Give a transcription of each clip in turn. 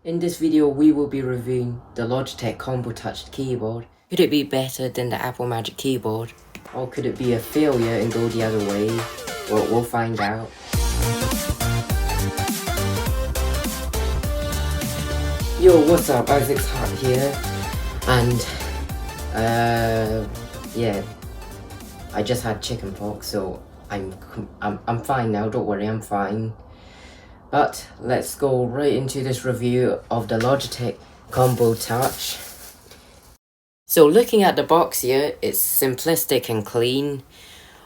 In this video, we will be reviewing the Logitech Combo Touch keyboard. Could it be better than the Apple Magic keyboard? Or could it be a failure and go the other way? Well, we'll find out. Yo, what's up? Isaac's Hart here. And, yeah. I just had chickenpox, so I'm fine now, don't worry, I'm fine. But let's go right into this review of the Logitech Combo Touch. So looking at the box here, it's simplistic and clean.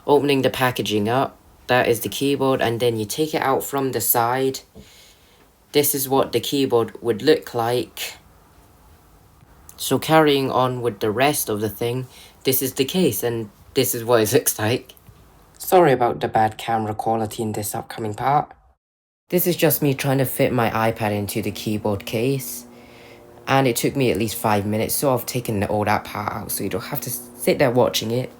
Opening the packaging up, that is the keyboard, and then you take it out from the side. This is what the keyboard would look like. So carrying on with the rest of the thing, this is the case and this is what it looks like. Sorry about the bad camera quality in this upcoming part. This is just me trying to fit my iPad into the keyboard case. And it took me at least 5 minutes, so I've taken all that part out so you don't have to sit there watching it.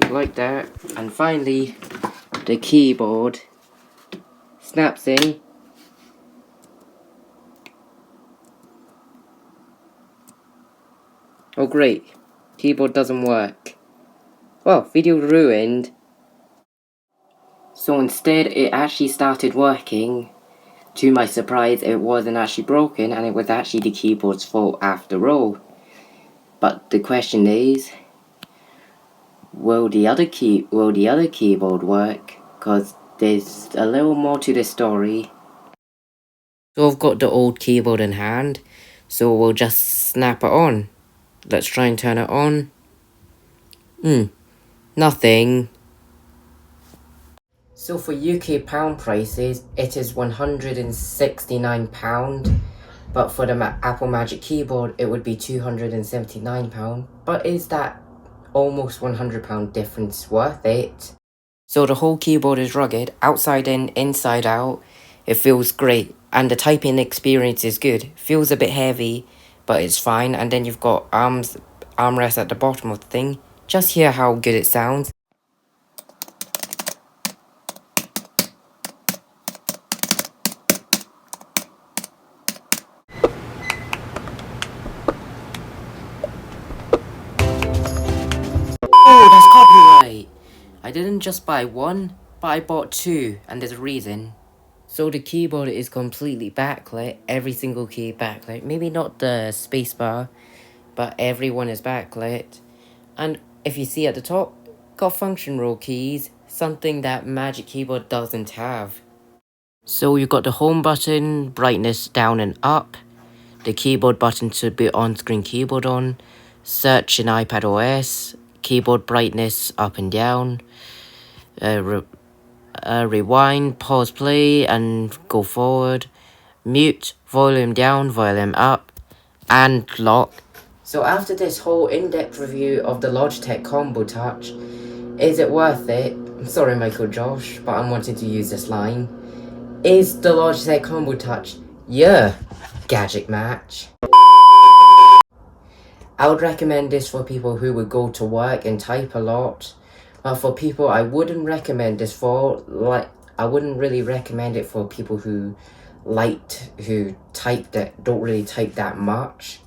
Like that. And finally, the keyboard snaps in. Oh great, keyboard doesn't work. Well, video ruined. So instead it actually started working. To my surprise, it wasn't actually broken and it was actually the keyboard's fault after all. But the question is, will the other keyboard work? Cause there's a little more to this story. So I've got the old keyboard in hand, so we'll just snap it on. Let's try and turn it on. Nothing. So for UK pound prices, it is £169. But for the Apple Magic keyboard, it would be £279. But is that almost £100 difference worth it? So the whole keyboard is rugged, outside in, inside out. It feels great, and the typing experience is good. Feels a bit heavy, but it's fine. And then you've got armrest at the bottom of the thing. Just hear how good it sounds. Oh, that's copyright! I didn't just buy one, but I bought two, and there's a reason. So the keyboard is completely backlit, every single key backlit. Maybe not the spacebar, but everyone is backlit. And if you see at the top, got function row keys, something that Magic Keyboard doesn't have. So you've got the home button, brightness down and up, the keyboard button to be on-screen keyboard on, search in iPad OS, keyboard brightness up and down, rewind, pause play and go forward, mute, volume down, volume up, and lock. So after this whole in-depth review of the Logitech Combo Touch, is it worth it? I'm sorry Michael Josh, but I'm wanting to use this line. Is the Logitech Combo Touch your gadget match? I would recommend this for people who would go to work and type a lot. But for people I wouldn't recommend this for, I wouldn't really recommend it for people who type that don't really type that much.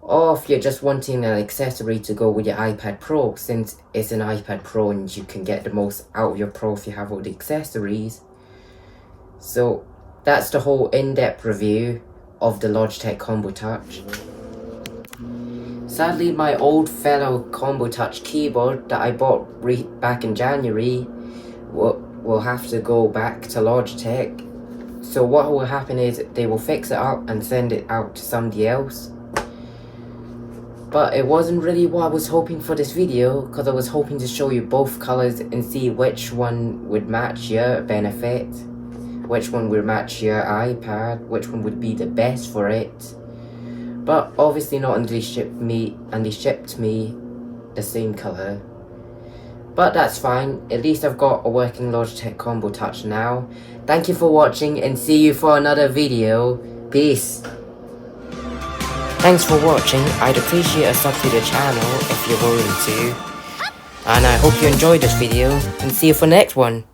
Or if you're just wanting an accessory to go with your iPad Pro, since it's an iPad Pro and you can get the most out of your Pro if you have all the accessories. So that's the whole in-depth review of the Logitech Combo Touch. Sadly, my old fellow Combo Touch keyboard that I bought back in January will have to go back to Logitech. So what will happen is they will fix it up and send it out to somebody else. But it wasn't really what I was hoping for this video, because I was hoping to show you both colors and see which one would match your benefit, which one would match your iPad, which one would be the best for it. But obviously not until they shipped me the same color. But that's fine, at least I've got a working Logitech Combo Touch now. Thank you for watching and see you for another video. Peace. Thanks for watching. I'd appreciate a sub to the channel if you're willing to. And I hope you enjoyed this video and see you for the next one.